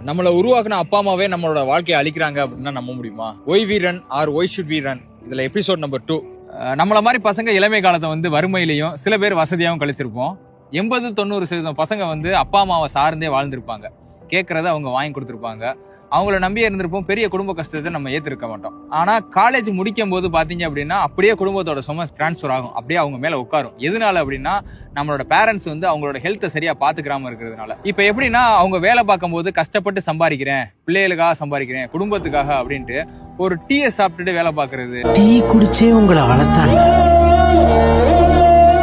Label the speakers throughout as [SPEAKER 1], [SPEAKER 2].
[SPEAKER 1] நம்மளை உருவாக்குன அப்பா அம்மாவே நம்மளோட வாழ்க்கையை அழிக்கிறாங்க அப்படின்னா நம்ப முடியுமா? Why we run or why should we run, இதுல எபிசோட் நம்பர் 2. நம்மள மாதிரி பசங்க இளமை காலத்தை வந்து வறுமையிலையும் சில பேர் வசதியாகவும் கழிச்சிருப்போம். 80-90% பசங்க வந்து அப்பா அம்மாவை சார்ந்தே வாழ்ந்திருப்பாங்க. கேட்கறத அவங்க வாங்கி கொடுத்துருப்பாங்க. அவங்கள நம்பியே இருந்திருப்போம். பெரிய குடும்ப கஷ்டத்தை நம்ம ஏற்றிருக்க மாட்டோம். ஆனா காலேஜ் முடிக்கும் போது பாத்தீங்க அப்படின்னா அப்படியே குடும்பத்தோட சுமை டிரான்ஸ்ஃபர் ஆகும், அப்படியே அவங்க மேல உட்காரும். எதனால அப்படின்னா நம்மளோட பேரண்ட்ஸ் வந்து அவங்களோட ஹெல்த்தை சரியா பாத்துக்கிறாம இருக்கிறதுனால. இப்ப எப்படின்னா அவங்க வேலை பார்க்கும் போது கஷ்டப்பட்டு சம்பாதிக்கிறேன், பிள்ளைகளுக்காக சம்பாதிக்கிறேன், குடும்பத்துக்காக அப்படின்ட்டு ஒரு டீயை சாப்பிட்டுட்டு வேலை பாக்குறது.
[SPEAKER 2] டீ குடிச்சே உங்களை வளர்த்தாங்க.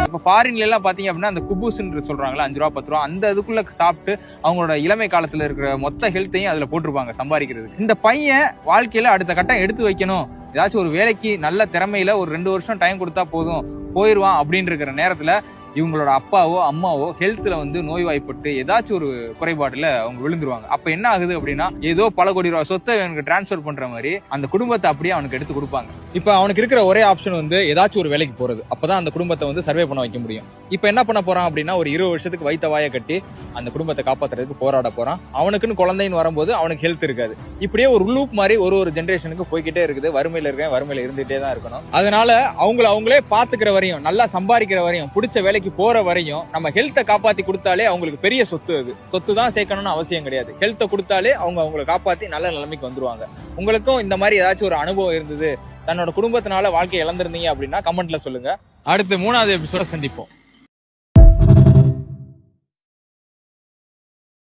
[SPEAKER 1] இப்ப ஃபாரின்ல எல்லாம் பாத்தீங்க அப்படின்னா அந்த குபூஸ்ன்னு சொல்றாங்களா, 5 ரூபா 10 ரூபா, அந்த இதுக்குள்ள சாப்பிட்டு அவங்களோட இளமை காலத்துல இருக்கிற மொத்த ஹெல்த்தையும் அதுல போட்டிருப்பாங்க சம்பாதிக்கிறதுக்கு. இந்த பையன் வாழ்க்கையில அடுத்த கட்டம் எடுத்து வைக்கணும், ஏதாச்சும் ஒரு வேலைக்கு நல்ல திறமையில ஒரு 2 வருஷம் டைம் கொடுத்தா போதும், போயிருவான் அப்படின்னு இருக்கிற நேரத்துல இவங்களோட அப்பாவோ அம்மாவோ ஹெல்த்ல வந்து நோய்வாய்ப்பட்டு ஏதாச்சும் ஒரு குறைபாடுல அவங்க விழுந்துருவாங்க. அப்ப என்ன ஆகுது அப்படின்னா ஏதோ பல கோடி ரூபாய் சொத்தை அவனுக்கு டிரான்ஸ்பர் பண்ற மாதிரி அந்த குடும்பத்தை அப்படியே அவனுக்கு எடுத்து கொடுப்பாங்க. இப்ப அவனுக்கு இருக்கிற ஒரே ஆப்ஷன் வந்து ஏதாச்சும் ஒரு வேலைக்கு போறது. அப்பதான் அந்த குடும்பத்தை வந்து சர்வே பண்ண வைக்க முடியும். இப்ப என்ன பண்ண போறான் அப்படின்னா ஒரு 20 வருஷத்துக்கு வைத்த வாயை கட்டி அந்த குடும்பத்தை காப்பாத்துறதுக்கு போராட போறான். அவனுக்குன்னு குழந்தைன்னு வரும்போது அவனுக்கு ஹெல்த் இருக்காது. இப்படியே ஒரு லூப் மாதிரி ஒரு ஜென்ரேஷனுக்கு போய்கிட்டே இருக்குது. வறுமையில இருக்கேன், வறுமையில இருந்துட்டே தான் இருக்கணும். அதனால அவங்களே பாத்துக்கிற வரையும், நல்லா சம்பாதிக்கிற வரையும், பிடிச்ச வேலைக்கு போற வரையும் நம்ம ஹெல்த்தை காப்பாத்தி கொடுத்தாலே அவங்களுக்கு பெரிய சொத்து. அது சொத்து தான் சேர்க்கணும்னு அவசியம் கிடையாது. ஹெல்த்தை கொடுத்தாலே அவங்களை காப்பாத்தி நல்ல நிலைமைக்கு வந்துருவாங்க. உங்களுக்கும் இந்த மாதிரி ஏதாச்சும் ஒரு அனுபவம் இருந்தது, தன்னோட குடும்பத்தினால வாழ்க்கை இழந்திருந்தீங்க அப்படின்னா கமெண்ட்ல சொல்லுங்க. அடுத்து 3வது எபிசோட சந்திப்போம்.